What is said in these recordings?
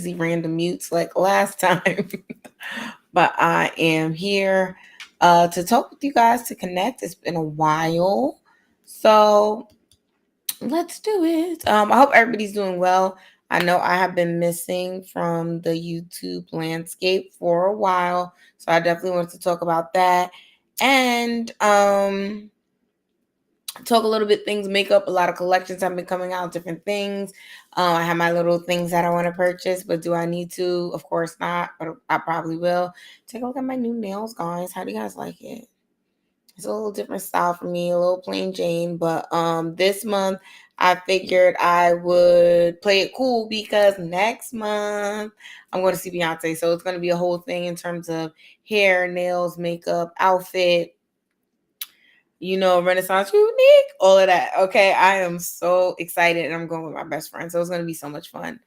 random mutes like last time. But I am here to talk with you guys, to connect. It's been a while. So let's do it. I hope everybody's doing well. I know I have been missing from the YouTube landscape for a while. So I definitely wanted to talk about that. And talk a little bit things, makeup. A lot of collections have been coming out, different things. I have my little things that I want to purchase, but do I need to? Of course not, but I probably will. Take a look at my new nails, guys. How do you guys like it? It's a little different style for me, a little plain Jane, but this month I figured I would play it cool because next month I'm going to see Beyonce. So it's going to be a whole thing in terms of hair, nails, makeup, outfit, Renaissance unique, all of that. Okay, I am so excited, and I'm going with my best friend, so it's going to be so much fun.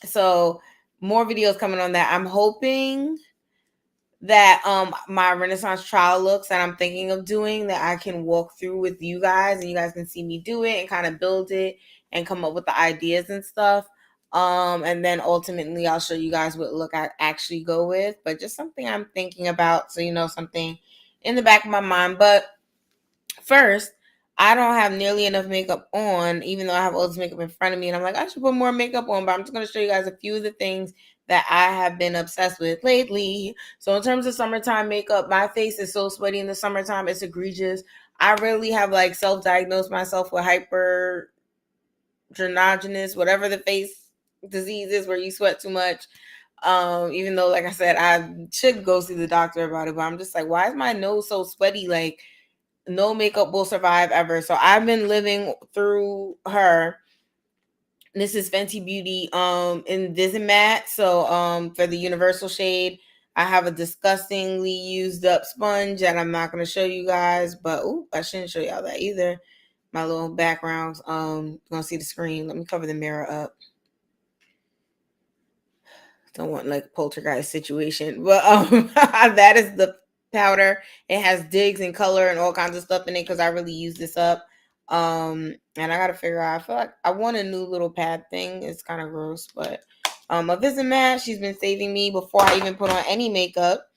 So more videos coming on that. I'm hoping that my Renaissance trial looks that I'm thinking of doing, that I can walk through with you guys, and you guys can see me do it and kind of build it and come up with the ideas and stuff. And then ultimately I'll show you guys what look I actually go with, but just something I'm thinking about, so something in the back of my mind. But first, I don't have nearly enough makeup on, even though I have all this makeup in front of me. And I'm like, I should put more makeup on, but I'm just going to show you guys a few of the things that I have been obsessed with lately. So in terms of summertime makeup, my face is so sweaty in the summertime. It's egregious. I really have self-diagnosed myself with hyperhidrogenous, whatever the face disease is where you sweat too much. Even though, like I said, I should go see the doctor about it, but I'm just like, why is my nose so sweaty? No makeup will survive ever. So I've been living through her. This is Fenty Beauty in Visit Matte. So for the universal shade, I have a disgustingly used up sponge that I'm not going to show you guys, but I shouldn't show y'all that either. My little backgrounds, gonna see the screen. Let me cover the mirror up. Don't want poltergeist situation, but that is the powder. It has digs and color and all kinds of stuff in it because I really use this up. And I gotta figure out, I feel like I want a new little pad thing. It's kind of gross, but a Visit Matte, she's been saving me before I even put on any makeup.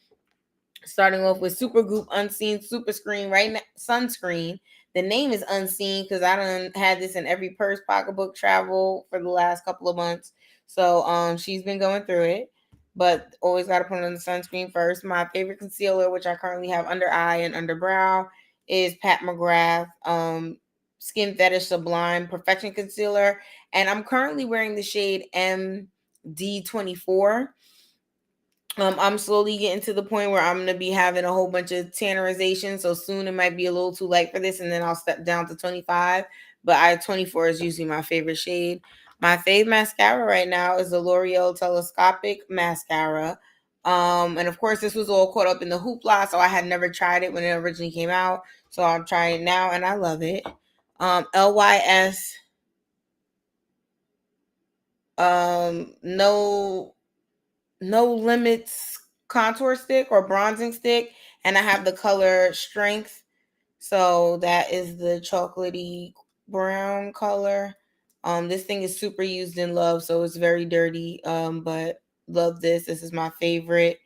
Starting off with Supergoop Unseen Super Screen right now, sunscreen. The name is Unseen because I done had this in every purse, pocketbook, travel for the last couple of months. So she's been going through it, but always got to put on the sunscreen first. My favorite concealer, which I currently have under eye and under brow, is Pat McGrath Skin Fetish Sublime Perfection Concealer, and I'm currently wearing the shade MD24. I'm slowly getting to the point where I'm going to be having a whole bunch of tannerization. So soon it might be a little too light for this, and then I'll step down to 25. But 24 is usually my favorite shade. My fave mascara right now is the L'Oreal Telescopic Mascara. And of course, this was all caught up in the hoopla, so I had never tried it when it originally came out. So I'm trying it now, and I love it. LYS. No Limits contour stick or bronzing stick, and I have the color Strength. So that is the chocolatey brown color. This thing is super used in love, so it's very dirty. But love this. This is my favorite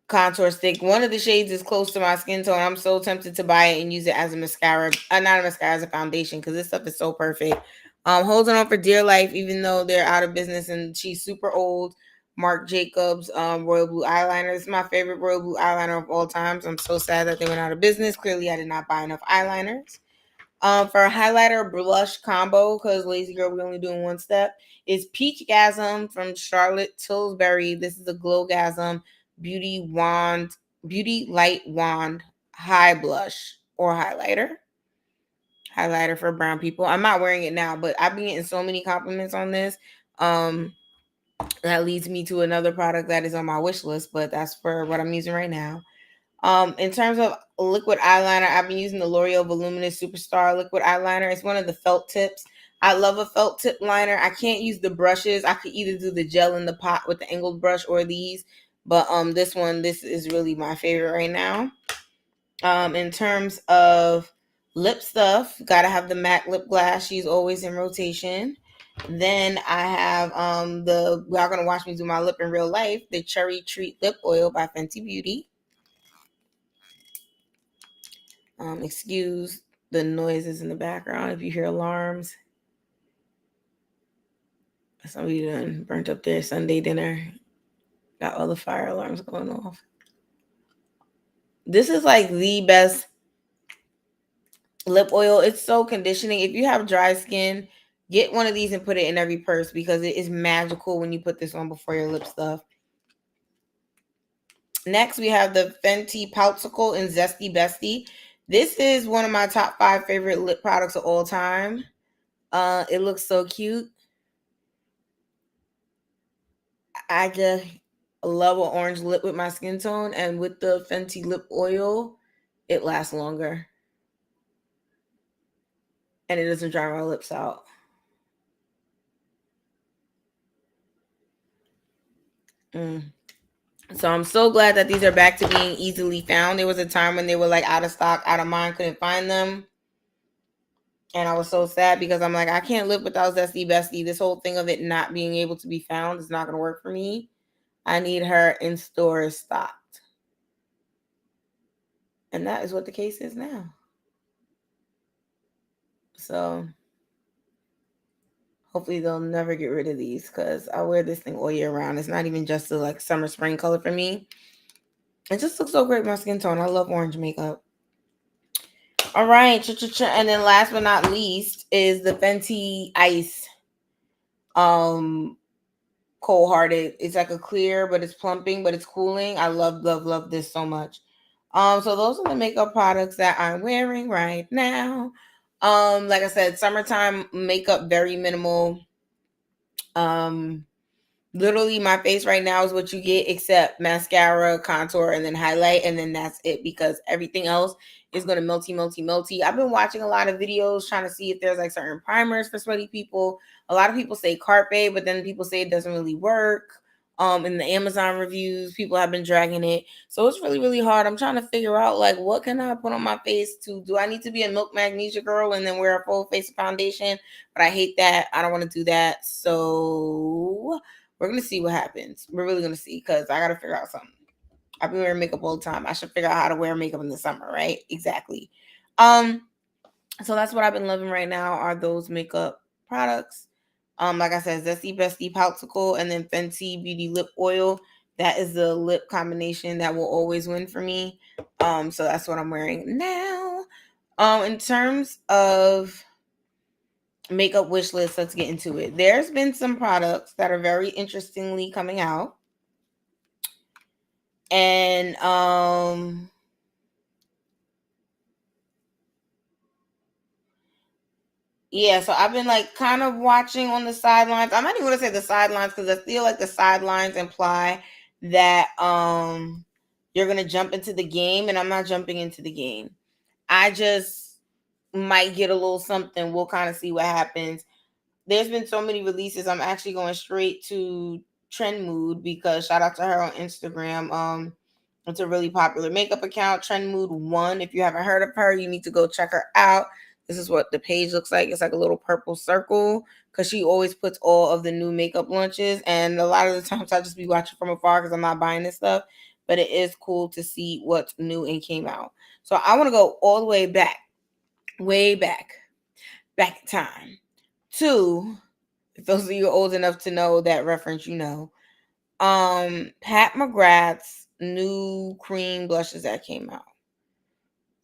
contour stick. One of the shades is close to my skin tone. I'm so tempted to buy it and use it as a mascara. Not a mascara, as a foundation, because this stuff is so perfect. Holding on for dear life, even though they're out of business and she's super old. Marc Jacobs Royal Blue eyeliner. This is my favorite Royal Blue eyeliner of all times. I'm so sad that they went out of business. Clearly, I did not buy enough eyeliners. For a highlighter blush combo, because lazy girl, we're only doing one step, is Peach Gasm from Charlotte Tilbury. This is a Glowgasm Beauty Light Wand High Blush or highlighter for brown people. I'm not wearing it now, but I've been getting so many compliments on this. That leads me to another product that is on my wish list, but that's for what I'm using right now. In terms of liquid eyeliner, I've been using the L'Oreal Voluminous Superstar liquid eyeliner. It's one of the felt tips. I love a felt tip liner. I can't use the brushes. I could either do the gel in the pot with the angled brush or these, but this is really my favorite right now. In terms of Lip stuff, gotta have the MAC lip glass. She's always in rotation. Then I have y'all gonna watch me do my lip in real life, the Cherry Treat Lip Oil by Fenty Beauty. Excuse the noises in the background if you hear alarms. Somebody done burnt up their Sunday dinner. Got all the fire alarms going off. This is like the best lip oil. It's so conditioning. If you have dry skin, get one of these and put it in every purse because it is magical when you put this on before your lip stuff. Next, we have the Fenty Poutsicle in Zesty Bestie. This is one of my top 5 favorite lip products of all time. It looks so cute. I just love an orange lip with my skin tone, and with the Fenty lip oil, it lasts longer. And it doesn't dry my lips out. So I'm so glad that these are back to being easily found. There was a time when they were like out of stock, out of mind, couldn't find them. And I was so sad because I'm like, I can't live without Zesty Bestie. This whole thing of it not being able to be found is not going to work for me. I need her in stores stocked. And that is what the case is now. So hopefully they'll never get rid of these because I wear this thing all year round. It's not even just a like summer spring color for me. It just looks so great with my skin tone. I love orange makeup. All right. And then last but not least is the Fenty Ice. Cold hearted. It's like a clear, but it's plumping, but it's cooling. I love this so much. So those are the makeup products that I'm wearing right now. Like I said, summertime makeup, very minimal. Literally my face right now is what you get except mascara, contour, and then highlight, and then that's it because everything else is going to melty. I've been watching a lot of videos trying to see if there's like certain primers for sweaty people. A lot of people say Carpe, but then people say it doesn't really work. In the Amazon reviews, people have been dragging it. So it's really hard. I'm trying to figure out like what can I put on my face do I need to be a Milk Magnesia girl and then wear a full face of foundation? But I hate that. I don't want to do that. So we're going to see what happens. We're really going to see because I got to figure out something. I've been wearing makeup all the time. I should figure out how to wear makeup in the summer, right? Exactly. So that's what I've been loving right now are those makeup products. Like I said, Zesty Bestie Poutsicle and then Fenty Beauty Lip Oil. That is the lip combination that will always win for me. So that's what I'm wearing now. In terms of makeup wish list, let's get into it. There's been some products that are very interestingly coming out. And yeah, so I've been like kind of watching on the sidelines. I'm not even gonna say the sidelines because I feel like the sidelines imply that you're gonna jump into the game, and I'm not jumping into the game. I just might get a little something. We'll kind of see what happens. There's been so many releases. I'm actually going straight to Trend Mood because shout out to her on Instagram. It's a really popular makeup account, Trend Mood 1. If you haven't heard of her, you need to go check her out. This is what the page looks like. It's like a little purple circle because she always puts all of the new makeup launches. And a lot of the times I just be watching from afar because I'm not buying this stuff. But it is cool to see what's new and came out. So I want to go all the way back in time to, if those of you old enough to know that reference, you know, Pat McGrath's new cream blushes that came out.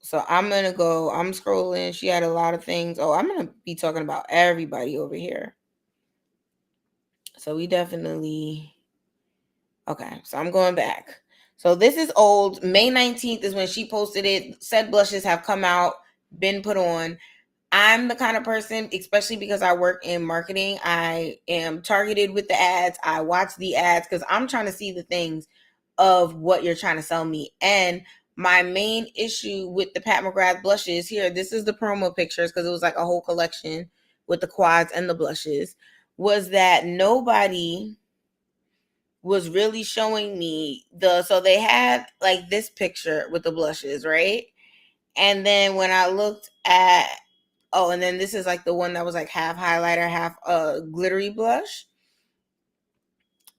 So I'm scrolling. She had a lot of things. Oh, I'm gonna be talking about everybody over here. So we definitely okay. So I'm going back. So this is old. May 19th is when she posted it. Said blushes have come out, been put on. I'm the kind of person, especially because I work in marketing, I am targeted with the ads. I watch the ads because I'm trying to see the things of what you're trying to sell me. And my main issue with the Pat McGrath blushes here, this is the promo pictures because it was like a whole collection with the quads and the blushes, was that nobody was really showing me so they had like this picture with the blushes, right? And then when I looked at, oh, and then this is like the one that was like half highlighter, half glittery blush.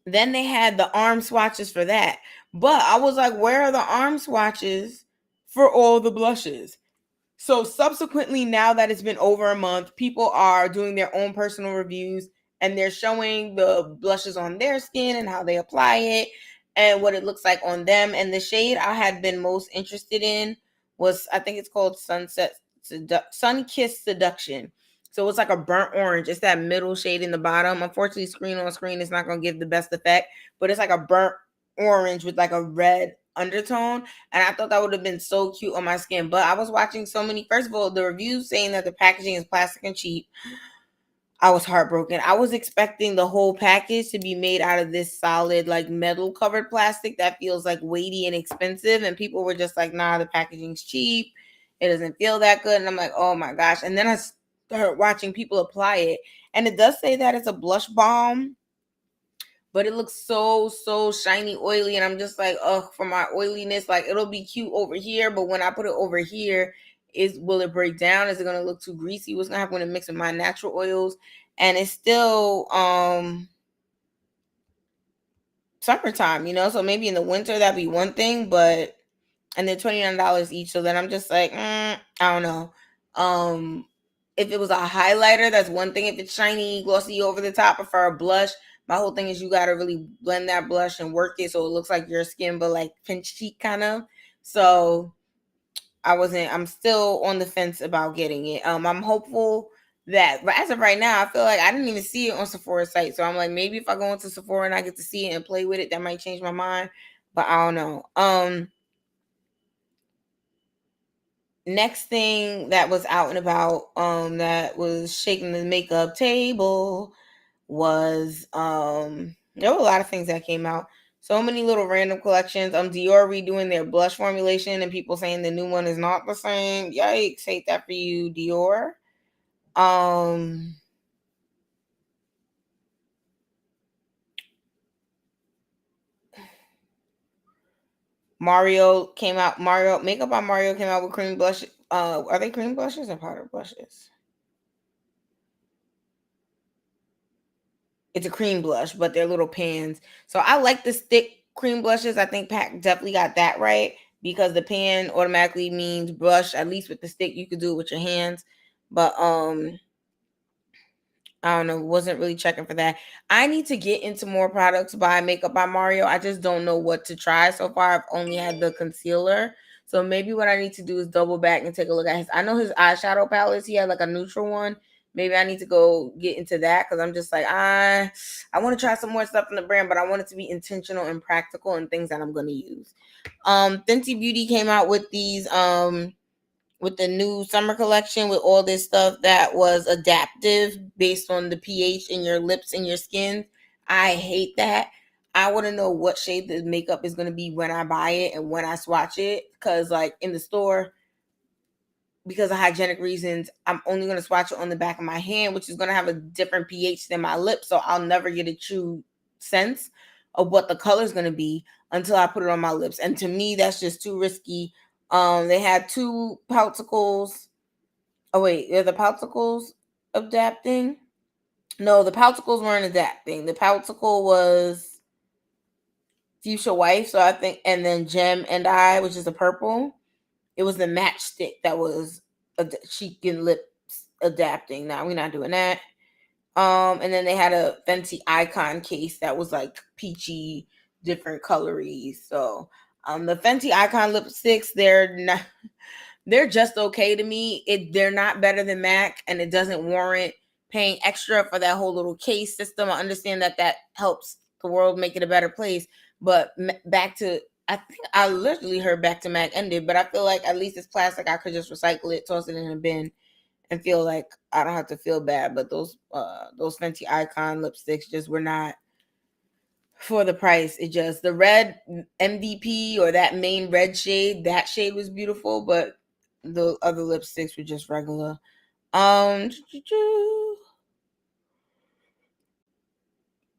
Then they had the arm swatches for that. But I was like, where are the arm swatches for all the blushes? So subsequently, now that it's been over a month, people are doing their own personal reviews and they're showing the blushes on their skin and how they apply it and what it looks like on them. And the shade I had been most interested in was, I think it's called Sun Kiss Seduction. So it's like a burnt orange. It's that middle shade in the bottom. Unfortunately, screen on screen is not going to give the best effect, but it's like a burnt orange with like a red undertone, and I thought that would have been so cute on my skin. But I was watching so many, first of all, the reviews saying that the packaging is plastic and cheap. I was heartbroken. I was expecting the whole package to be made out of this solid, like metal covered plastic that feels like weighty and expensive. And people were just like, nah, the packaging's cheap. It doesn't feel that good. And I'm like, oh my gosh. And then I started watching people apply it. And it does say that it's a blush balm, but it looks so shiny, oily, and I'm just like, ugh, for my oiliness, like it'll be cute over here, but when I put it over here, will it break down? Is it gonna look too greasy? What's gonna happen when it mixes with my natural oils? And it's still summertime, so maybe in the winter that'd be one thing, but and then $29 each. So then I'm just like, I don't know. If it was a highlighter, that's one thing. If it's shiny, glossy over the top, or for a blush, my whole thing is you gotta really blend that blush and work it so it looks like your skin, but like pinch cheek kind of. So I'm still on the fence about getting it. I'm hopeful that as of right now, I feel like I didn't even see it on Sephora's site. So I'm like, maybe if I go into Sephora and I get to see it and play with it, that might change my mind. But I don't know. Next thing that was out and about, that was shaking the makeup table was, there were a lot of things that came out. So many little random collections. Dior redoing their blush formulation and people saying the new one is not the same. Yikes, hate that for you, Dior. Um Mario Makeup by Mario came out with cream blush. Are they cream blushes or powder blushes? It's a cream blush, but they're little pans. So I like the stick cream blushes. I think Pac definitely got that right because the pan automatically means brush. At least with the stick, you could do it with your hands. But I don't know, wasn't really checking for that. I need to get into more products by Makeup by Mario. I just don't know what to try so far. I've only had the concealer. So maybe what I need to do is double back and take a look at his. I know his eyeshadow palettes. He had like a neutral one. Maybe I need to go get into that because I'm just like, I want to try some more stuff in the brand, but I want it to be intentional and practical and things that I'm going to use. Fenty Beauty came out with the new summer collection with all this stuff that was adaptive based on the pH in your lips and your skin. I hate that. I want to know what shade the makeup is going to be when I buy it and when I swatch it. Because, like, in the store, because of hygienic reasons, I'm only going to swatch it on the back of my hand, which is going to have a different pH than my lips. So I'll never get a true sense of what the color is going to be until I put it on my lips. And to me, that's just too risky. They had two pouticles. Oh wait, are the pouticles adapting? No, the pouticles weren't adapting. The pouticle was Fuchsia Wife, so I think, and then Gem and I, which is the purple. It was the matchstick that was cheek and lips adapting. Now we're not doing that. And then they had a Fenty Icon case that was like peachy, different colories. So, the Fenty Icon lipsticks, they're just okay to me. They're not better than MAC, and it doesn't warrant paying extra for that whole little case system. I understand that helps the world make it a better place, but back to, I think I literally heard back to MAC ended, but I feel like at least it's plastic. I could just recycle it, toss it in a bin, and feel like I don't have to feel bad. But those Fenty Icon lipsticks just were not for the price. It just, the red MVP or that main red shade, that shade was beautiful, but the other lipsticks were just regular. Um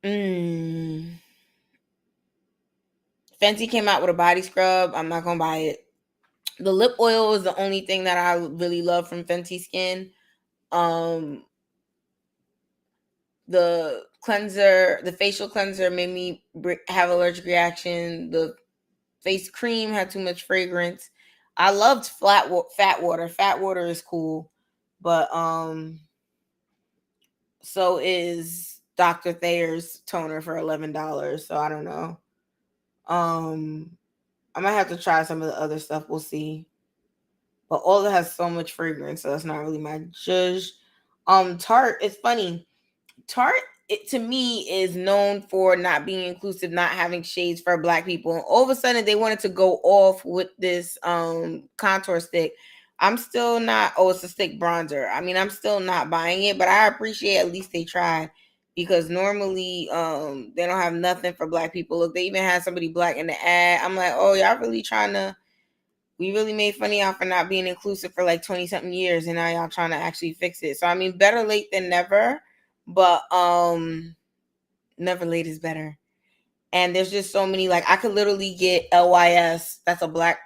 mm, Fenty came out with a body scrub. I'm not gonna buy it. The lip oil is the only thing that I really love from Fenty Skin. Um, the cleanser, the facial cleanser made me have allergic reaction. The face cream had too much fragrance. I loved fat water. Fat water is cool, but so is Dr. Thayer's toner for $11. So I don't know. I might have to try some of the other stuff. We'll see. But all of it has so much fragrance, so that's not really my judge. Tarte, it's funny. Tarte, it, to me, is known for not being inclusive, not having shades for black people. And all of a sudden, they wanted to go off with this contour stick. I'm still not. Oh, it's a stick bronzer. I mean, I'm still not buying it, but I appreciate at least they tried, because normally they don't have nothing for black people. Look, they even had somebody black in the ad. I'm like, oh, y'all really trying to. We really made fun of y'all for not being inclusive for like 20 something years, and now y'all trying to actually fix it. So I mean, better late than never, but never late is better. And there's just so many, like I could literally get LYS, that's a black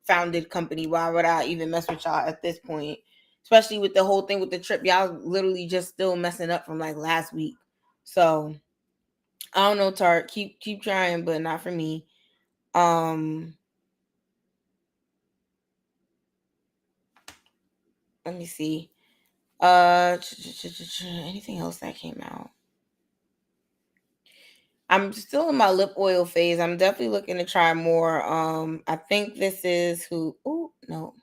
founded company. Why would I even mess with y'all at this point? Especially with the whole thing with the trip. Y'all literally just still messing up from like last week. So I don't know, Tart. Keep trying, but not for me. Um Let me see. Anything else that came out? I'm still in my lip oil phase. I'm definitely looking to try more. I think this is who. Oh no,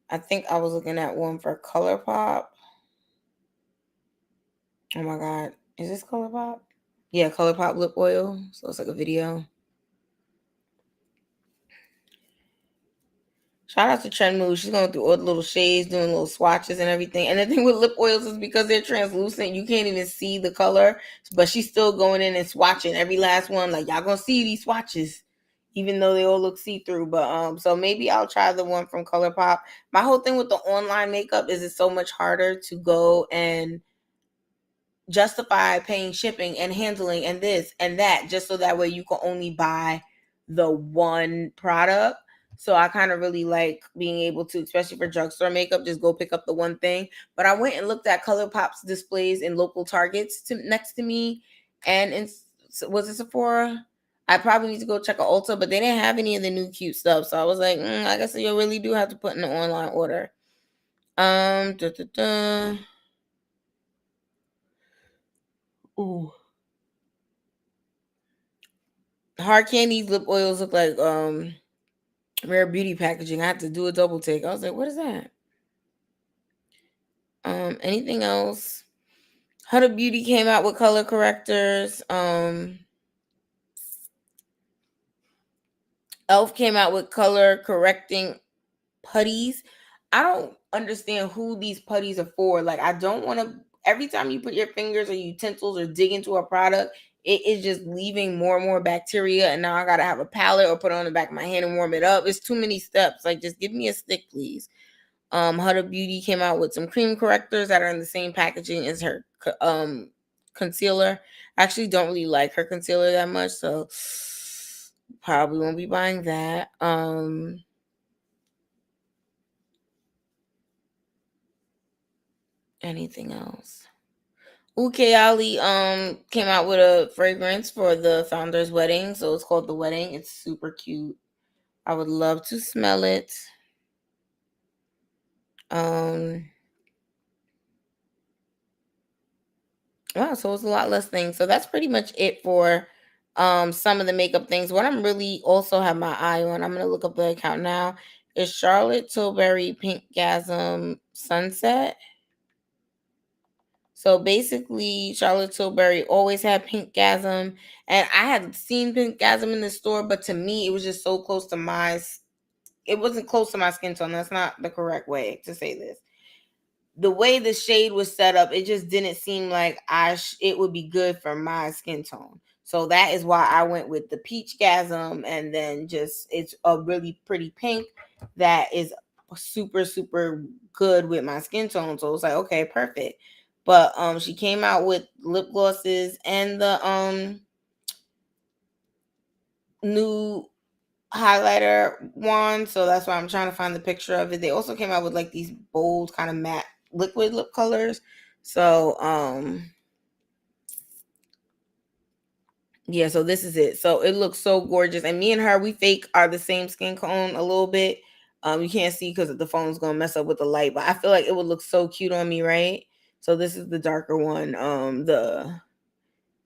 I think I was looking at one for ColourPop. Oh my god, is this ColourPop? Yeah, ColourPop lip oil. So it's like a video. Shout out to Trend Move. She's going through all the little shades, doing little swatches and everything. And the thing with lip oils is because they're translucent, you can't even see the color. But she's still going in and swatching every last one. Like y'all gonna see these swatches, even though they all look see through. But so maybe I'll try the one from ColourPop. My whole thing with the online makeup is it's so much harder to go and justify paying shipping and handling and this and that, just so that way you can only buy the one product. So I kind of really like being able to, especially for drugstore makeup, just go pick up the one thing. But I went and looked at ColourPop's displays in local Targets next to me, and was it Sephora? I probably need to go check a Ulta, but they didn't have any of the new cute stuff. So I was like, I guess you really do have to put in an online order. Da, da, da. Ooh. Hard candies lip oils look like rare beauty packaging. I had to do a double take. I was like, what is that? Anything else? Huda Beauty came out with color correctors. Elf came out with color correcting putties. I don't understand who these putties are for. Like, I don't want to. Every time you put your fingers or utensils or dig into a product, it is just leaving more and more bacteria. And now I gotta have a palette or put it on the back of my hand and warm it up. It's too many steps. Like, just give me a stick, please. Huda Beauty came out with some cream correctors that are in the same packaging as her concealer. I actually don't really like her concealer that much, so probably won't be buying that. Anything else? Uke Ali came out with a fragrance for the founder's wedding, so it's called The Wedding. It's super cute. I would love to smell it. Um Wow, so it's a lot less things. So that's pretty much it for some of the makeup things. What I'm really also have my eye on, I'm gonna look up the account now, is Charlotte Tilbury Pink Gasm Sunset. So basically, Charlotte Tilbury always had Pink Gasm, and I had seen Pink Gasm in the store, but to me, it was just so close to it wasn't close to my skin tone. That's not the correct way to say this. The way the shade was set up, it just didn't seem like it would be good for my skin tone. So that is why I went with the Peach Gasm, and then just it's a really pretty pink that is super super good with my skin tone. So it's like, okay, perfect. But she came out with lip glosses and the new highlighter wand, so that's why I'm trying to find the picture of it. They also came out with like these bold kind of matte liquid lip colors. So yeah, so this is it. So it looks so gorgeous. And me and her, we fake are the same skin tone a little bit. You can't see because the phone's gonna mess up with the light, but I feel like it would look so cute on me, right? So this is the darker one, the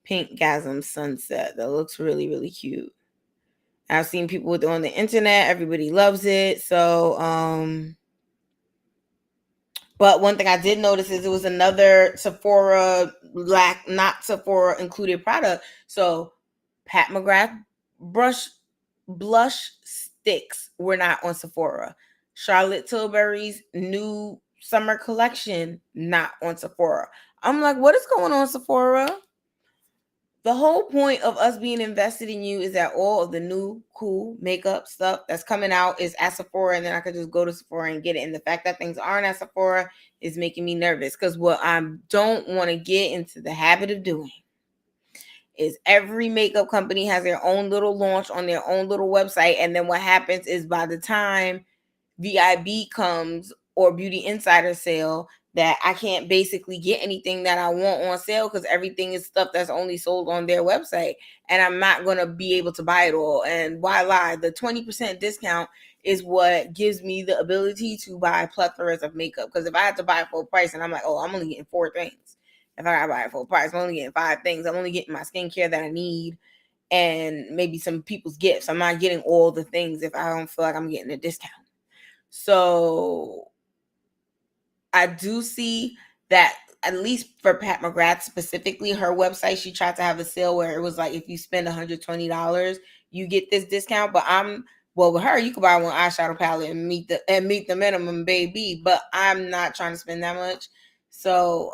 Pink Gasm Sunset. That looks really, really cute. I've seen people with it on the internet. Everybody loves it. So but one thing I did notice is it was another Sephora not Sephora included product. So Pat McGrath blush sticks were not on Sephora. Charlotte Tilbury's new summer collection not on Sephora. I'm like, what is going on, Sephora? The whole point of us being invested in you is that all of the new cool makeup stuff that's coming out is at Sephora, and then I could just go to Sephora and get it. And the fact that things aren't at Sephora is making me nervous, because what I don't want to get into the habit of doing is every makeup company has their own little launch on their own little website, and then what happens is by the time VIB comes or Beauty Insider sale, that I can't basically get anything that I want on sale, because everything is stuff that's only sold on their website, and I'm not going to be able to buy it all. And why lie? The 20% discount is what gives me the ability to buy plethoras of makeup, because if I had to buy full price and I'm like, oh, I'm only getting 4 things. If I gotta buy it full price, I'm only getting 5 things. I'm only getting my skincare that I need and maybe some people's gifts. I'm not getting all the things if I don't feel like I'm getting a discount. So I do see that, at least for Pat McGrath specifically, her website, she tried to have a sale where it was like, if you spend $120, you get this discount. But with her, you could buy one eyeshadow palette and meet the minimum, baby. But I'm not trying to spend that much. So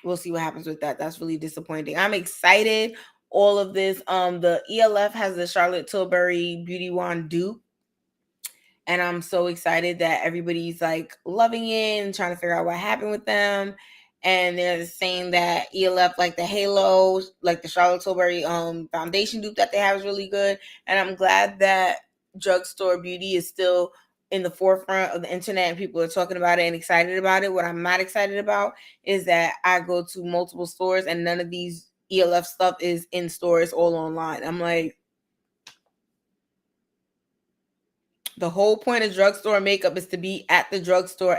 we'll see what happens with that. That's really disappointing. I'm excited. All of this, the ELF has the Charlotte Tilbury Beauty Wand dupe, and I'm so excited that everybody's like loving it and trying to figure out what happened with them. And they're saying that ELF, like the Halo, like the Charlotte Tilbury foundation dupe that they have, is really good. And I'm glad that drugstore beauty is still in the forefront of the internet and people are talking about it and excited about it. What I'm not excited about is that I go to multiple stores and none of these ELF stuff is in stores, all online. I'm like, the whole point of drugstore makeup is to be at the drugstore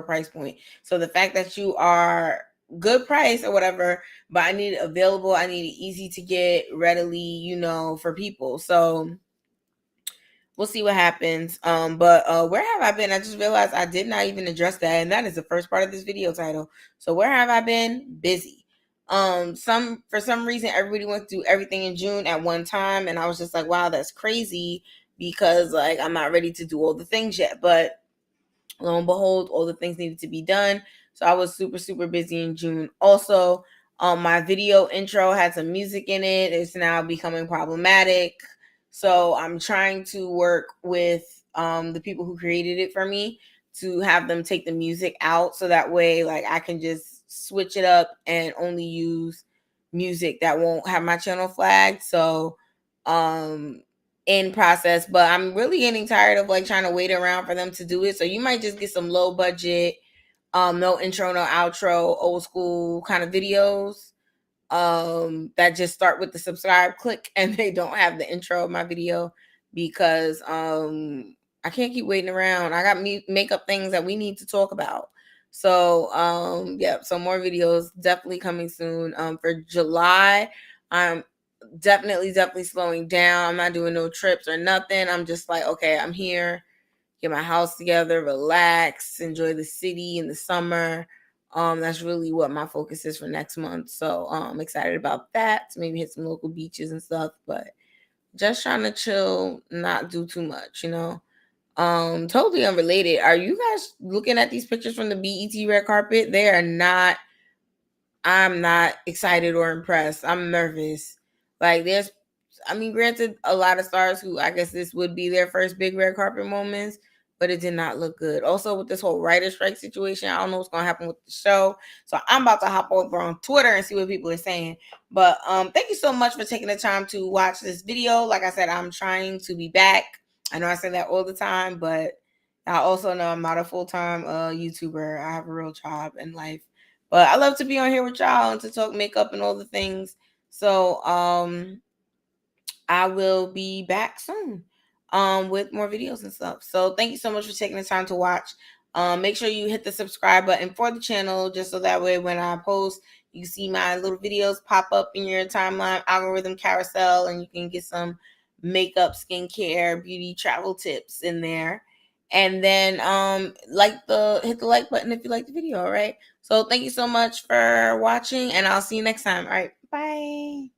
price point. So the fact that you are good price or whatever, but I need it available, I need it easy to get readily, for people. So we'll see what happens. But where have I been? I just realized I did not even address that, and that is the first part of this video title. So where have I been? Busy. For some reason everybody went to do everything in June at one time, and I was just like, wow, that's crazy, because like I'm not ready to do all the things yet. But lo and behold, all the things needed to be done. So I was super, super busy in June. Also, my video intro had some music in it. It's now becoming problematic. So I'm trying to work with the people who created it for me to have them take the music out, so that way like I can just switch it up and only use music that won't have my channel flagged. So in process, but I'm really getting tired of like trying to wait around for them to do it. So you might just get some low budget, no intro, no outro, old school kind of videos that just start with the subscribe click and they don't have the intro of my video, because I can't keep waiting around. I got makeup things that we need to talk about. So yeah, so more videos definitely coming soon. For July, I'm definitely slowing down. I'm not doing no trips or nothing. I'm just like, okay, I'm here, get my house together, relax, enjoy the city in the summer. That's really what my focus is for next month. So I'm excited about that. Maybe hit some local beaches and stuff, but just trying to chill, not do too much, Totally unrelated. Are you guys looking at these pictures from the BET red carpet? I'm not excited or impressed. I'm nervous. Like granted, a lot of stars who I guess this would be their first big red carpet moments, but it did not look good. Also, with this whole writer strike situation, I don't know what's gonna happen with the show. So I'm about to hop over on Twitter and see what people are saying. But thank you so much for taking the time to watch this video. Like I said, I'm trying to be back. I know I say that all the time, but I also know I'm not a full-time YouTuber. I have a real job in life. But I love to be on here with y'all and to talk makeup and all the things. So I will be back soon with more videos and stuff. So thank you so much for taking the time to watch. Make sure you hit the subscribe button for the channel just so that way when I post, you see my little videos pop up in your timeline algorithm carousel, and you can get some makeup, skincare, beauty, travel tips in there. And then hit the like button if you like the video. All right. So thank you so much for watching, and I'll see you next time. All right. Bye.